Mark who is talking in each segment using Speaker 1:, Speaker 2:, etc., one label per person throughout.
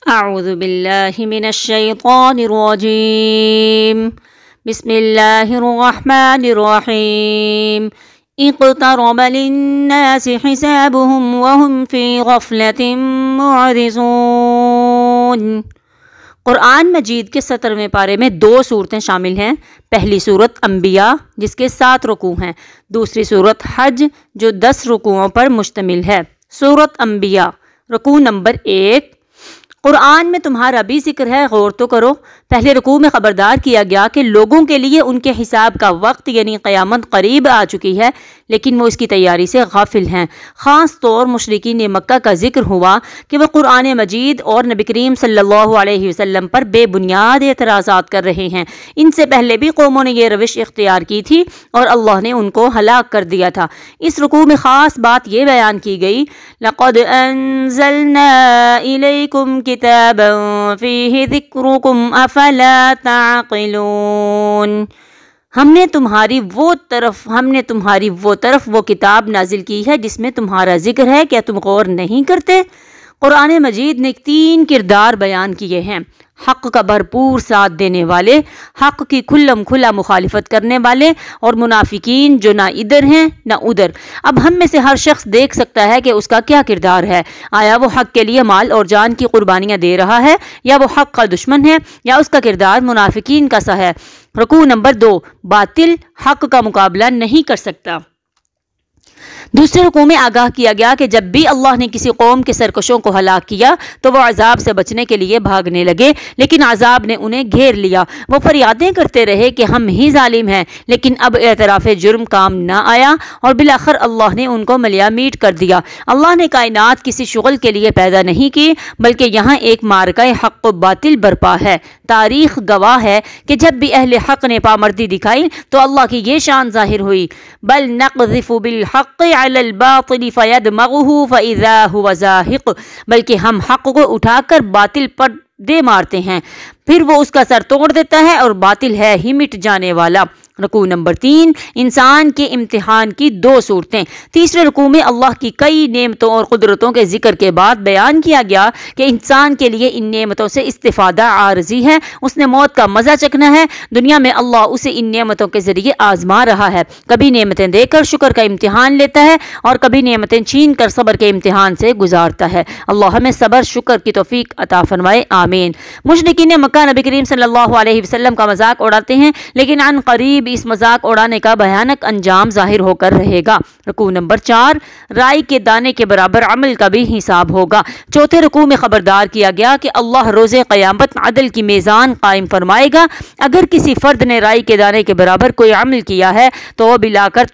Speaker 1: اعوذ باللہ من الشیطان الرجیم بسم اللہ الرحمن الرحیم اقترب للناس حسابهم وهم في غفلة معرضون۔ قرآن مجید کے 17ویں پارے میں 2 صورتیں شامل ہیں۔ پہلی صورت انبیاء جس کے 7 رکوع ہیں، دوسری صورت حج جو 10 رکوعوں پر مشتمل ہے۔ صورت انبیاء، رکوع نمبر 1۔ قرآن میں تمہارا بھی ذکر ہے، غور تو کرو۔ پہلے رکوع میں خبردار کیا گیا کہ لوگوں کے لیے ان کے حساب کا وقت یعنی قیامت قریب آ چکی ہے، لیکن وہ اس کی تیاری سے غافل ہیں۔ خاص طور مشرکین مکہ کا ذکر ہوا کہ وہ قرآن مجید اور نبی کریم صلی اللہ علیہ وسلم پر بے بنیاد اعتراضات کر رہے ہیں۔ ان سے پہلے بھی قوموں نے یہ روش اختیار کی تھی اور اللہ نے ان کو ہلاک کر دیا تھا۔ اس رکوع میں خاص بات یہ بیان کی گئی، لَقَدْ أَنزَلْنَا إِلَيْكُمْ كِتَابًا فِيهِ ذِكْرُكُمْ أَفَلَا تَعْقِلُونَ۔ ہم نے تمہاری وہ طرف وہ کتاب نازل کی ہے جس میں تمہارا ذکر ہے، کیا تم غور نہیں کرتے؟ قرآن مجید نے 3 کردار بیان کیے ہیں: حق کا بھرپور ساتھ دینے والے، حق کی کھلم کھلا مخالفت کرنے والے، اور منافقین جو نہ ادھر ہیں نہ ادھر۔ اب ہم میں سے ہر شخص دیکھ سکتا ہے کہ اس کا کیا کردار ہے۔ آیا وہ حق کے لیے مال اور جان کی قربانیاں دے رہا ہے، یا وہ حق کا دشمن ہے، یا اس کا کردار منافقین کا سا ہے۔ رکوع نمبر 2، باطل حق کا مقابلہ نہیں کر سکتا۔ دوسرے رکوع میں آگاہ کیا گیا کہ جب بھی اللہ نے کسی قوم کے سرکشوں کو ہلاک کیا تو وہ عذاب سے بچنے کے لیے بھاگنے لگے، لیکن عذاب نے انہیں گھیر لیا۔ وہ فریادیں کرتے رہے کہ ہم ہی ظالم ہیں، لیکن اب اعتراف جرم کام نہ آیا اور بالآخر اللہ نے ان کو ملیا میٹ کر دیا۔ اللہ نے کائنات کسی شغل کے لیے پیدا نہیں کی، بلکہ یہاں ایک معرکہ حق و باطل برپا ہے۔ تاریخ گواہ ہے کہ جب بھی اہل حق نے پامردی دکھائی تو اللہ کی یہ شان ظاہر ہوئی، بل نقذف بالحق علی الباطل فیدمغه فاذا هو زاہق، بلکہ ہم حق کو اٹھا کر باطل پر دے مارتے ہیں، پھر وہ اس کا سر توڑ دیتا ہے اور باطل ہے ہی مٹ جانے والا۔ رکوع نمبر 3، انسان کے امتحان کی 2 صورتیں۔ تیسرے رکوع میں اللہ کی کئی نعمتوں اور قدرتوں کے ذکر کے بعد بیان کیا گیا کہ انسان کے لیے ان نعمتوں سے استفادہ عارضی ہے، اس نے موت کا مزہ چکھنا ہے۔ دنیا میں اللہ اسے ان نعمتوں کے ذریعے آزما رہا ہے، کبھی نعمتیں دے کر شکر کا امتحان لیتا ہے اور کبھی نعمتیں چھین کر صبر کے امتحان سے گزارتا ہے۔ اللہ ہمیں صبر شکر کی توفیق عطا فرمائے، آمین۔ مشرکین مکہ نبی کریم صلی اللہ علیہ وسلم کا مذاق اڑاتے ہیں، لیکن عن قریب اس مذاق اڑانے کا بھیانک انجام ظاہر ہو کر رہے گا۔ رکوع نمبر 4، رائی کے دانے کے برابر عمل کا بھی حساب ہوگا۔ چوتھے رکوع میں خبردار کیا گیا کہ اللہ روز قیامت عدل کی میزان قائم فرمائے گا۔ اگر کسی فرد نے رائی کے دانے کے برابر کوئی عمل کیا ہے تو وہ بلا کر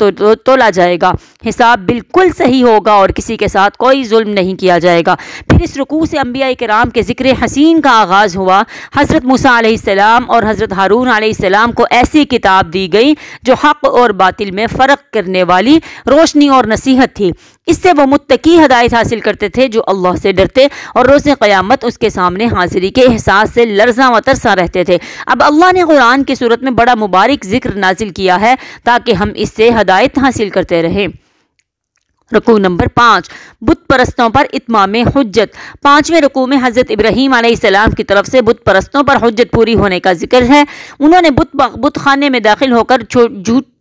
Speaker 1: تولا جائے گا، حساب بالکل صحیح ہوگا اور کسی کے ساتھ کوئی ظلم نہیں کیا جائے گا۔ پھر اس رکوع سے انبیاء کرام کے ذکر حسین کا آغاز ہوا۔ حضرت موسیٰ علیہ السلام اور حضرت ہارون علیہ السلام کو ایسی کتاب دی گئی جو حق اور باطل میں فرق کرنے والی روشنی اور نصیحت تھی۔ اس سے وہ متقی ہدایت حاصل کرتے تھے جو اللہ سے ڈرتے اور روز قیامت اس کے سامنے حاضری کے احساس سے لرزاں و ترساں رہتے تھے۔ اب اللہ نے قرآن کی صورت میں بڑا مبارک ذکر نازل کیا ہے تاکہ ہم اس سے ہدایت حاصل کرتے رہیں۔ رکوع نمبر 5، بت پرستوں پر اتمام حجت۔ 5ویں رکوع میں حضرت ابراہیم علیہ السلام کی طرف سے بت پرستوں پر حجت پوری ہونے کا ذکر ہے۔ انہوں نے بت خانے میں داخل ہو کر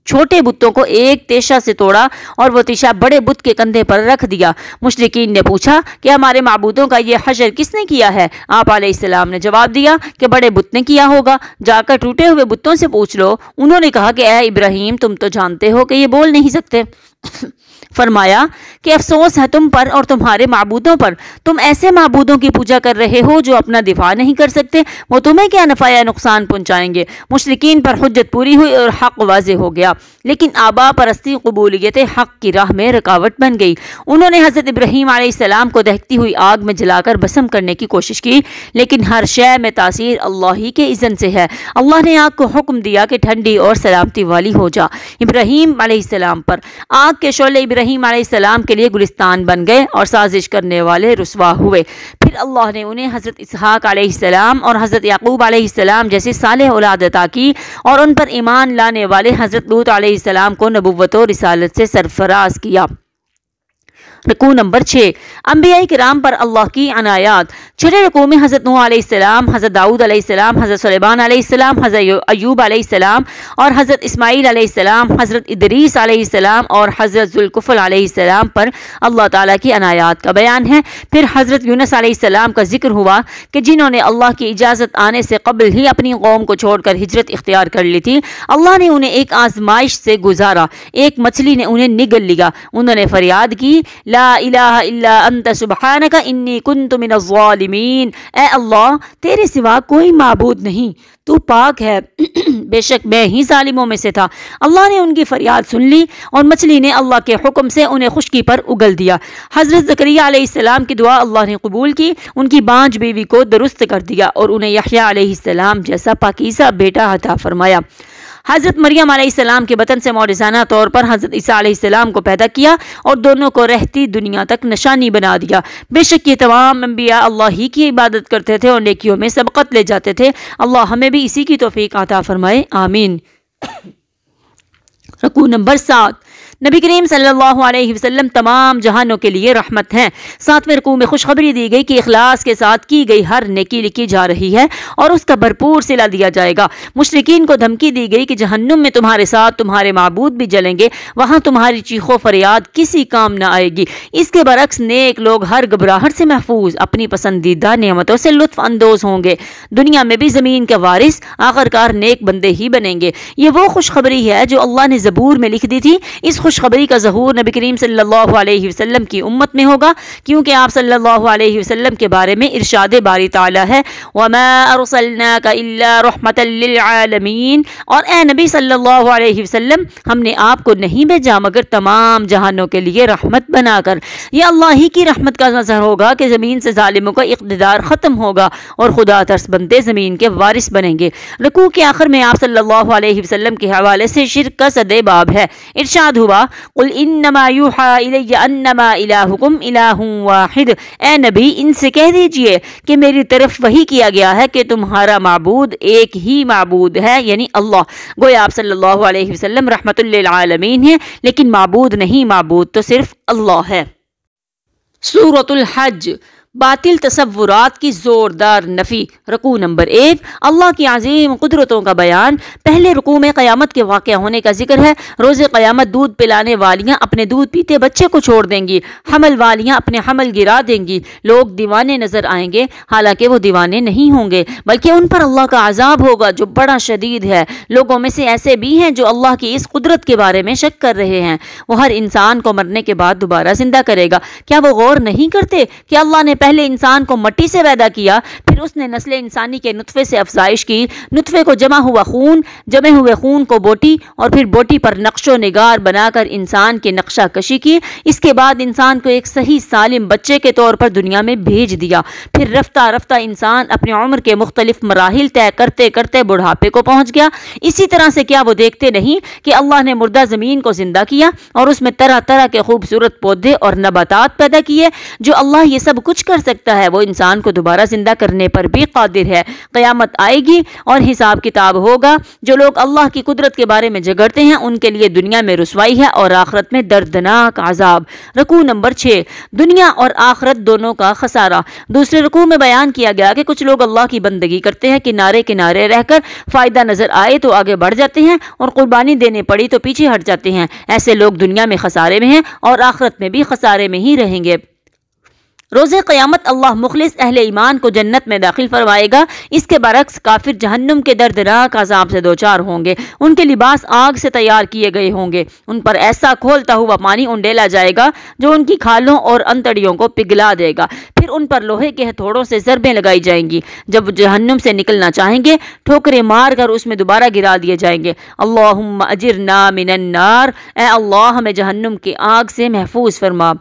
Speaker 1: چھوٹے بتوں کو ایک تیشہ سے توڑا اور وہ تیشہ بڑے بت کے کندھے پر رکھ دیا۔ مشرکین نے پوچھا کہ ہمارے معبودوں کا یہ حشر کس نے کیا ہے؟ آپ علیہ السلام نے جواب دیا کہ بڑے بت نے کیا ہوگا، جا کر ٹوٹے ہوئے بتوں سے پوچھ لو۔ انہوں نے کہا کہ اے ابراہیم، تم تو جانتے ہو کہ یہ بول نہیں سکتے۔ فرمایا کہ افسوس ہے تم پر اور تمہارے معبودوں پر، تم ایسے معبودوں کی پوجا کر رہے ہو جو اپنا دفاع نہیں کر سکتے، وہ تمہیں کیا نفع یا نقصان پہنچائیں گے۔ مشرکین پر حجت پوری ہوئی اور حق واضح ہو گیا، لیکن آبا پرستی قبولیت حق کی راہ میں رکاوٹ بن گئی۔ انہوں نے حضرت ابراہیم علیہ السلام کو دہتی ہوئی آگ میں جلا کر بھسم کرنے کی کوشش کی، لیکن ہر شے میں تاثیر اللہ ہی کے اذن سے ہے۔ اللہ نے آگ کو حکم دیا کہ ٹھنڈی اور سلامتی والی ہو جا۔ ابراہیم علیہ السلام پر آگ کے شعلے ابراہیم علیہ السلام کے لیے گلستان بن گئے اور سازش کرنے والے رسوا ہوئے۔ پھر اللہ نے انہیں حضرت اسحاق علیہ السلام اور حضرت یعقوب علیہ السلام جیسی صالح اولاد عطا کی اور ان پر ایمان لانے والے حضرت لوط علیہ السلام کو نبوت و رسالت سے سرفراز کیا۔ رکوع نمبر 6 انبیاء کرام پر اللہ کی عنایات۔ چھٹے رکوع میں حضرت نوح علیہ السلام، حضرت داؤد علیہ السلام، حضرت سلیمان علیہ السلام، حضرت ایوب علیہ السلام اور حضرت اسماعیل علیہ السلام، حضرت ادریس علیہ السلام اور حضرت ذوالکفل علیہ السلام پر اللہ تعالیٰ کی عنایات کا بیان ہے۔ پھر حضرت یونس علیہ السلام کا ذکر ہوا کہ جنہوں نے اللہ کی اجازت آنے سے قبل ہی اپنی قوم کو چھوڑ کر ہجرت اختیار کر لی تھی، اللہ نے انہیں ایک آزمائش سے گزارا، ایک مچھلی نے انہیں نگل لیا، انہوں نے فریاد کی لا الہ الا انت سبحانک انی کنت من الظالمین، اے اللہ تیرے سوا کوئی معبود نہیں، تو پاک ہے، بے شک میں ہی ظالموں میں سے تھا۔ اللہ نے ان کی فریاد سن لی اور مچھلی نے اللہ کے حکم سے انہیں خشکی پر اگل دیا۔ حضرت زکریہ علیہ السلام کی دعا اللہ نے قبول کی، ان کی بانجھ بیوی کو درست کر دیا اور انہیں یحییٰ علیہ السلام جیسا پاکیزہ بیٹا عطا فرمایا۔ حضرت مریم علیہ السلام کے بطن سے معجزانہ طور پر حضرت عیسیٰ علیہ السلام کو پیدا کیا اور دونوں کو رہتی دنیا تک نشانی بنا دیا۔ بے شک یہ تمام انبیاء اللہ ہی کی عبادت کرتے تھے اور نیکیوں میں سبقت لے جاتے تھے۔ اللہ ہمیں بھی اسی کی توفیق عطا فرمائے، آمین۔ رکوع نمبر 7 نبی کریم صلی اللہ علیہ وسلم تمام جہانوں کے لیے رحمت ہیں۔ 7ویں رکوع میں خوشخبری دی گئی کہ اخلاص کے ساتھ کی گئی ہر نیکی لکھی جا رہی ہے اور اس کا بھرپور صلہ دیا جائے گا۔ مشرکین کو دھمکی دی گئی کہ جہنم میں تمہارے ساتھ تمہارے معبود بھی جلیں گے، وہاں تمہاری چیخ و فریاد کسی کام نہ آئے گی۔ اس کے برعکس نیک لوگ ہر گھبراہٹ سے محفوظ، اپنی پسندیدہ نعمتوں سے لطف اندوز ہوں گے، دنیا میں بھی زمین کے وارث آخرکار نیک بندے ہی بنیں گے۔ یہ وہ خوشخبری ہے جو اللہ نے زبور میں لکھ دی تھی۔ اس خوشخبری کا ظہور نبی کریم صلی اللہ علیہ وسلم کی امت میں ہوگا، کیونکہ آپ صلی اللہ علیہ وسلم کے بارے میں ارشاد باری تعالیٰ ہے وَمَا أَرْسَلْنَاكَ إِلَّا رَحْمَةً لِّلْعَالَمِينَ، اور اے نبی صلی اللہ علیہ وسلم ہم نے آپ کو نہیں بھیجا مگر تمام جہانوں کے لیے رحمت بنا کر۔ یہ اللہ ہی کی رحمت کا ظہر ہوگا کہ زمین سے ظالموں کا اقتدار ختم ہوگا اور خدا ترس بندے زمین کے وارث بنیں گے۔ رکوع کے آخر میں آپ صلی اللہ علیہ وسلم کے حوالے سے شرک کا صد باب ہے۔ ارشاد ہوا قل انما یوحی الی انما الہکم الہ واحد، اے نبی ان سے کہہ دیجئے کہ میری طرف وحی کیا گیا ہے کہ تمہارا معبود ایک ہی معبود ہے، یعنی اللہ۔ گویا آپ صلی اللہ علیہ وسلم رحمت للعالمین ہیں، لیکن معبود نہیں، معبود تو صرف اللہ ہے۔ سورۃ الحج باطل تصورات کی زوردار نفی۔ رکوع نمبر 1 اللہ کی عظیم قدرتوں کا بیان۔ پہلے رکوع میں قیامت کے واقع ہونے کا ذکر ہے۔ روز قیامت دودھ پلانے والیاں اپنے دودھ پیتے بچے کو چھوڑ دیں گی، حمل والیاں اپنے حمل گرا دیں گی، لوگ دیوانے نظر آئیں گے، حالانکہ وہ دیوانے نہیں ہوں گے بلکہ ان پر اللہ کا عذاب ہوگا جو بڑا شدید ہے۔ لوگوں میں سے ایسے بھی ہیں جو اللہ کی اس قدرت کے بارے میں شک کر رہے ہیں۔ وہ ہر انسان کو مرنے کے بعد دوبارہ زندہ کرے گا۔ کیا وہ غور نہیں کرتے کہ اللہ نے پہلے انسان کو مٹی سے پیدا کیا، پھر اس نے نسل انسانی کے نطفے سے افزائش کی، نطفے کو جمع ہوئے خون کو بوٹی اور پھر بوٹی پر نقش و نگار بنا کر انسان کی نقشہ کشی کی۔ اس کے بعد انسان کو ایک صحیح سالم بچے کے طور پر دنیا میں بھیج دیا۔ پھر رفتہ رفتہ انسان اپنی عمر کے مختلف مراحل طے کرتے کرتے بڑھاپے کو پہنچ گیا۔ اسی طرح سے کیا وہ دیکھتے نہیں کہ اللہ نے مردہ زمین کو زندہ کیا اور اس میں طرح طرح کے خوبصورت پودے اور نباتات پیدا کیے؟ جو اللہ یہ سب کچھ کر سکتا ہے وہ انسان کو دوبارہ زندہ کرنے پر بھی قادر ہے۔ قیامت آئے گی اور حساب کتاب ہوگا۔ جو لوگ اللہ کی قدرت کے بارے میں جھگڑتے ہیں ان کے لیے دنیا میں رسوائی ہے اور آخرت میں دردناک عذاب۔ رکوع نمبر 6 دنیا اور آخرت دونوں کا خسارہ۔ دوسرے رکوع میں بیان کیا گیا کہ کچھ لوگ اللہ کی بندگی کرتے ہیں، کنارے کنارے رہ کر فائدہ نظر آئے تو آگے بڑھ جاتے ہیں اور قربانی دینے پڑی تو پیچھے ہٹ جاتے ہیں۔ ایسے لوگ دنیا میں خسارے میں ہیں اور آخرت میں بھی خسارے میں ہی رہیں گے۔ روز قیامت اللہ مخلص اہل ایمان کو جنت میں داخل فرمائے گا۔ اس کے برعکس کافر جہنم کے دردناک عذاب سے دوچار ہوں گے۔ ان کے لباس آگ سے تیار کیے گئے ہوں گے، ان پر ایسا کھولتا ہوا پانی انڈیلا جائے گا جو ان کی کھالوں اور انتڑیوں کو پگھلا دے گا۔ پھر ان پر لوہے کے ہتھوڑوں سے ضربیں لگائی جائیں گی۔ جب وہ جہنم سے نکلنا چاہیں گے ٹھوکریں مار کر اس میں دوبارہ گرا دیے جائیں گے۔ اللہم اجرنا من النار، اے اللہ ہمیں جہنم کی آگ سے محفوظ فرما۔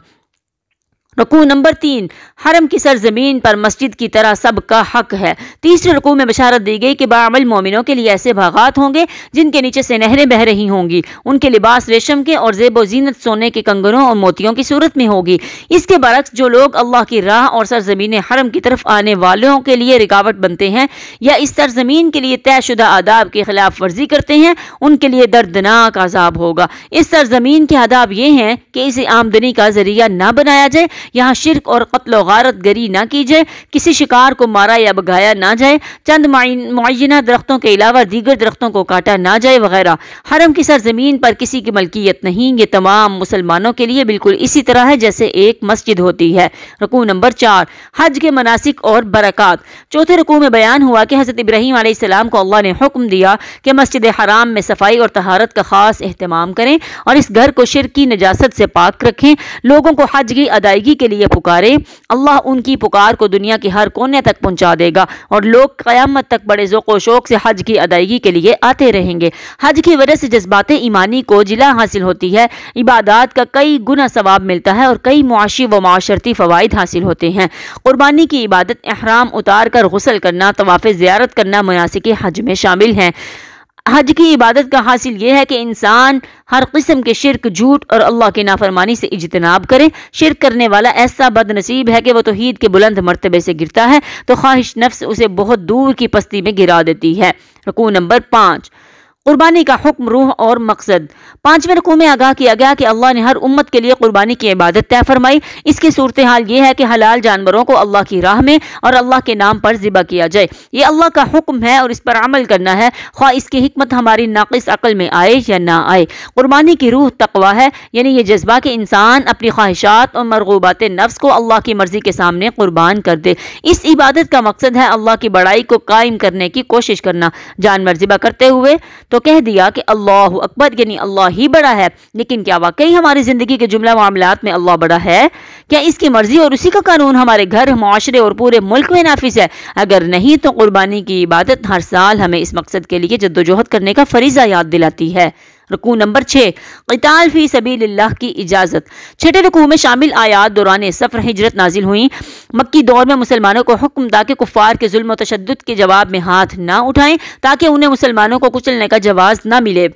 Speaker 1: رکوع نمبر 3، حرم کی سرزمین پر مسجد کی طرح سب کا حق ہے۔ تیسرے رکوع میں بشارت دی گئی کہ باعمل مومنوں کے لیے ایسے باغات ہوں گے جن کے نیچے سے نہریں بہہ رہی ہوں گی، ان کے لباس ریشم کے اور زیب و زینت سونے کے کنگنوں اور موتیوں کی صورت میں ہوگی۔ اس کے برعکس جو لوگ اللہ کی راہ اور سرزمین حرم کی طرف آنے والوں کے لیے رکاوٹ بنتے ہیں یا اس سرزمین کے لیے طے شدہ آداب کی خلاف ورزی کرتے ہیں، ان کے لیے دردناک عذاب ہوگا۔ اس سرزمین کے آداب یہ ہیں کہ اسے آمدنی کا ذریعہ نہ بنایا جائے، یہاں شرک اور قتل و غارت گری نہ کی جائے، کسی شکار کو مارا یا بگایا نہ جائے، چند معینہ درختوں کے علاوہ دیگر درختوں کو کاٹا نہ جائے وغیرہ۔ حرم کی سرزمین پر کسی کی ملکیت نہیں، یہ تمام مسلمانوں کے لیے بالکل اسی طرح ہے جیسے ایک مسجد ہوتی ہے۔ رکوع نمبر 4، حج کے مناسک اور برکات۔ چوتھے رکوع میں بیان ہوا کہ حضرت ابراہیم علیہ السلام کو اللہ نے حکم دیا کہ مسجد حرام میں صفائی اور طہارت کا خاص اہتمام کریں اور اس گھر کو شرک کی نجاست سے پاک رکھیں، لوگوں کو حج کی ادائیگی کے لیے پکاریں۔ اللہ ان کی پکار کو دنیا کے ہر کونے تک پہنچا دے گا اور لوگ قیامت تک بڑے ذوق و شوق سے حج کی ادائیگی کے لیے آتے رہیں گے۔ حج کی وجہ سے جذبات ایمانی کو جلا حاصل ہوتی ہے، عبادات کا کئی گنا ثواب ملتا ہے اور کئی معاشی و معاشرتی فوائد حاصل ہوتے ہیں۔ قربانی کی عبادت احرام اتار کر غسل کرنا، طواف زیارت کرنا مناسک حج میں شامل ہیں۔ حج کی عبادت کا حاصل یہ ہے کہ انسان ہر قسم کے شرک، جھوٹ اور اللہ کی نافرمانی سے اجتناب کرے۔ شرک کرنے والا ایسا بد نصیب ہے کہ وہ توحید کے بلند مرتبے سے گرتا ہے تو خواہش نفس اسے بہت دور کی پستی میں گرا دیتی ہے۔ رکوع نمبر 5، قربانی کا حکم، روح اور مقصد۔ پانچویں رکوع میں آگاہ کیا گیا کہ اللہ نے ہر امت کے لیے قربانی کی عبادت طے فرمائی۔ اس کی صورتحال یہ ہے کہ حلال جانوروں کو اللہ کی راہ میں اور اللہ کے نام پر ذبح کیا جائے۔ یہ اللہ کا حکم ہے اور اس پر عمل کرنا ہے، خواہ اس کی حکمت ہماری ناقص عقل میں آئے یا نہ آئے۔ قربانی کی روح تقوی ہے، یعنی یہ جذبہ کہ انسان اپنی خواہشات اور مرغوبات نفس کو اللہ کی مرضی کے سامنے قربان کر دے۔ اس عبادت کا مقصد ہے اللہ کی بڑائی کو قائم کرنے کی کوشش کرنا۔ جانور ذبح کرتے ہوئے تو کہہ دیا کہ اللہ اکبر، یعنی اللہ ہی بڑا ہے، لیکن کیا واقعی ہماری زندگی کے جملہ معاملات میں اللہ بڑا ہے؟ کیا اس کی مرضی اور اسی کا قانون ہمارے گھر، معاشرے اور پورے ملک میں نافذ ہے؟ اگر نہیں تو قربانی کی عبادت ہر سال ہمیں اس مقصد کے لیے جدوجہد کرنے کا فریضہ یاد دلاتی ہے۔ رکوع نمبر 6، قتال فی سبیل اللہ کی اجازت۔ چھٹے رکوع میں شامل آیات دوران سفر ہجرت نازل ہوئیں۔ مکی دور میں مسلمانوں کو حکم تھا کہ کفار کے ظلم و تشدد کے جواب میں ہاتھ نہ اٹھائیں تاکہ انہیں مسلمانوں کو کچلنے کا جواز نہ ملے۔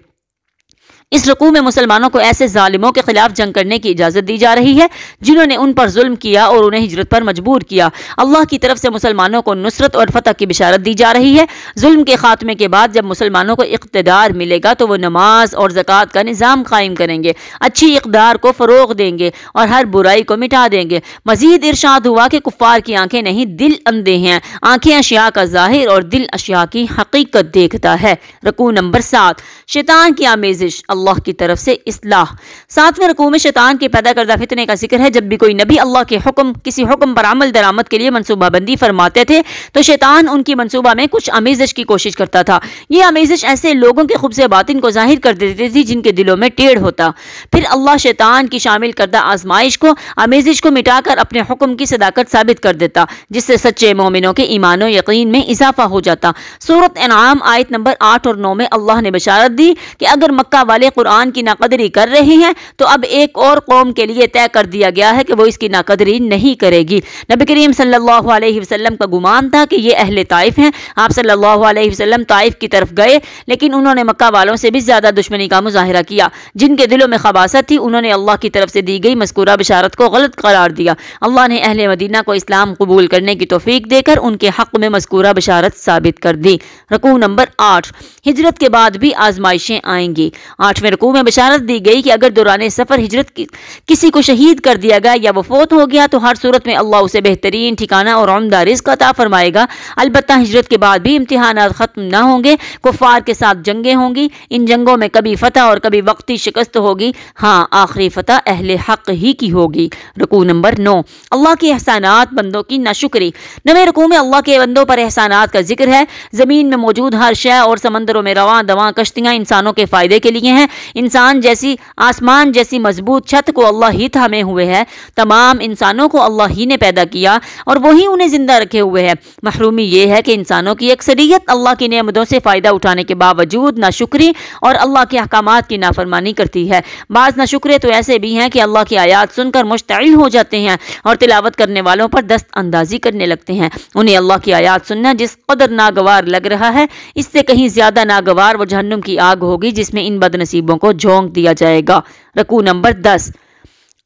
Speaker 1: اس رکوع میں مسلمانوں کو ایسے ظالموں کے خلاف جنگ کرنے کی اجازت دی جا رہی ہے جنہوں نے ان پر ظلم کیا اور انہیں ہجرت پر مجبور کیا۔ اللہ کی طرف سے مسلمانوں کو نصرت اور فتح کی بشارت دی جا رہی ہے۔ ظلم کے خاتمے کے بعد جب مسلمانوں کو اقتدار ملے گا تو وہ نماز اور زکوٰۃ کا نظام قائم کریں گے، اچھی اقدار کو فروغ دیں گے اور ہر برائی کو مٹا دیں گے۔ مزید ارشاد ہوا کہ کفار کی آنکھیں نہیں، دل اندھے ہیں، آنکھیں اشیاء کا ظاہر اور دل اشیاء کی حقیقت دیکھتا ہے۔ رکوع نمبر 7، شیطان کی آمیزش، اللہ کی طرف سے اصلاح۔ ساتویں رکوع میں شیطان کے پیدا کردہ فتنے کا ذکر ہے۔ جب بھی کوئی نبی اللہ کے کسی حکم پر عمل درآمد کے لیے منصوبہ بندی فرماتے تھے تو شیطان ان کی منصوبہ میں کچھ آمیزش کی کوشش کرتا تھا۔ یہ آمیزش ایسے لوگوں کے خبث باطن کو ظاہر کر دیتی تھی جن کے دلوں میں ٹیڑھ ہوتا۔ پھر اللہ شیطان کی شامل کردہ آزمائش کو، آمیزش کو مٹا کر اپنے حکم کی صداقت ثابت کر دیتا، جس سے سچے مومنوں کے ایمان و یقین میں اضافہ ہو جاتا۔ سورۃ انعام آیت نمبر 8 اور 9 میں اللہ نے بشارت دی کہ اگر مکہ والے قرآن کی ناقدری کر رہے ہیں تو اب ایک اور قوم کے لیے طے کر دیا گیا ہے کہ وہ اس کی ناقدری نہیں کرے گی۔ نبی کریم صلی اللہ علیہ وسلم کا گمان تھا کہ یہ اہل طائف ہیں۔ آپ صلی اللہ علیہ وسلم طائف کی طرف گئے لیکن انہوں نے مکہ والوں سے بھی زیادہ دشمنی کا مظاہرہ کیا۔ جن کے دلوں میں خباثت تھی انہوں نے اللہ کی طرف سے دی گئی مذکورہ بشارت کو غلط قرار دیا۔ اللہ نے اہل مدینہ کو اسلام قبول کرنے کی توفیق دے کر ان کے حق میں مذکورہ بشارت ثابت کر دی۔ رکوع نمبر 8، ہجرت کے بعد بھی آزمائشیں آئیں گی۔ 8ویں رکوع میں بشارت دی گئی کہ اگر دوران سفر ہجرت کسی کو شہید کر دیا گیا یا وہ فوت ہو گیا تو ہر صورت میں اللہ اسے بہترین ٹھکانہ اور عمدہ رزق عطا فرمائے گا۔ البتہ ہجرت کے بعد بھی امتحانات ختم نہ ہوں گے، کفار کے ساتھ جنگیں ہوں گی، ان جنگوں میں کبھی فتح اور کبھی وقتی شکست ہوگی، ہاں آخری فتح اہل حق ہی کی ہوگی۔ رکوع نمبر 9، اللہ کے احسانات، بندوں کی ناشکری۔ 9ویں رکوع میں اللہ کے بندوں پر احسانات کا ذکر ہے۔ زمین میں موجود ہر شے اور سمندروں میں رواں دواں کشتیاں انسانوں کے فائدے کے لیے ہیں۔ انسان جیسی آسمان جیسی مضبوط چھت کو اللہ ہی تھامے ہوئے ہے، تمام انسانوں کو اللہ ہی نے پیدا کیا اور وہی انہیں زندہ رکھے ہوئے ہے۔ محرومی یہ ہے کہ انسانوں کی اکثریت اللہ کی نعمتوں سے فائدہ اٹھانے کے باوجود ناشکری اور اللہ کے احکامات کی نافرمانی کرتی ہے۔ بعض ناشکرے تو ایسے بھی ہیں کہ اللہ کی آیات سن کر مشتعل ہو جاتے ہیں اور تلاوت کرنے والوں پر دست اندازی کرنے لگتے ہیں۔ انہیں اللہ کی آیات سننا جس قدر ناگوار لگ رہا ہے، اس سے کہیں زیادہ ناگوار وہ جہنم کی آگ ہوگی جس میں ان بد نصیبوں کو جھونک دیا جائے گا۔ رکوع نمبر 10۔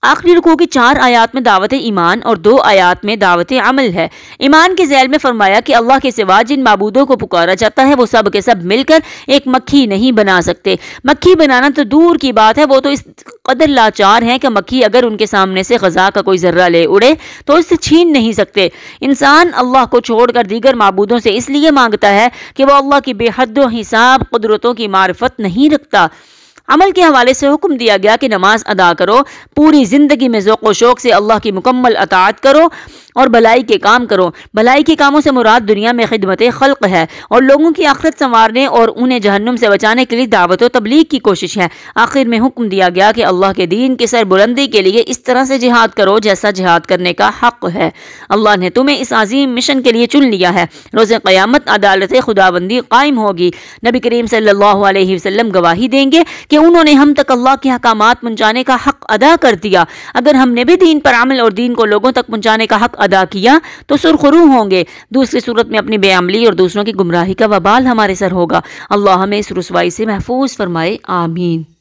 Speaker 1: آخری رکوع کی 4 آیات میں دعوت ایمان اور 2 آیات میں دعوت عمل ہے۔ ایمان کے ذیل میں فرمایا کہ اللہ کے سوا جن معبودوں کو پکارا جاتا ہے وہ سب کے سب مل کر ایک مکھی نہیں بنا سکتے۔ مکھی بنانا تو دور کی بات ہے، وہ تو اس قدر لاچار ہیں کہ مکھی اگر ان کے سامنے سے غذا کا کوئی ذرہ لے اڑے تو اس سے چھین نہیں سکتے۔ انسان اللہ کو چھوڑ کر دیگر معبودوں سے اس لیے مانگتا ہے کہ وہ اللہ کی بے حد و حساب قدرتوں کی معرفت نہیں رکھتا۔ عمل کے حوالے سے حکم دیا گیا کہ نماز ادا کرو، پوری زندگی میں ذوق و شوق سے اللہ کی مکمل اطاعت کرو اور بھلائی کے کام کرو۔ بھلائی کے کاموں سے مراد دنیا میں خدمت خلق ہے اور لوگوں کی آخرت سنوارنے اور انہیں جہنم سے بچانے کے لیے دعوت و تبلیغ کی کوشش ہے۔ آخر میں حکم دیا گیا کہ اللہ کے دین کی سربلندی کے لیے اس طرح سے جہاد کرو جیسا جہاد کرنے کا حق ہے۔ اللہ نے تمہیں اس عظیم مشن کے لیے چن لیا ہے۔ روز قیامت عدالت خداوندی قائم ہوگی۔ نبی کریم صلی اللہ علیہ وسلم گواہی دیں گے کہ انہوں نے ہم تک اللہ کے احکامات پہنچانے کا حق ادا کر دیا۔ اگر ہم نے بھی دین پر عمل اور دین کو لوگوں تک پہنچانے کا حق ادا کیا تو سرخرو ہوں گے۔ دوسری صورت میں اپنی بے عملی اور دوسروں کی گمراہی کا وبال ہمارے سر ہوگا۔ اللہ ہمیں اس رسوائی سے محفوظ فرمائے، آمین۔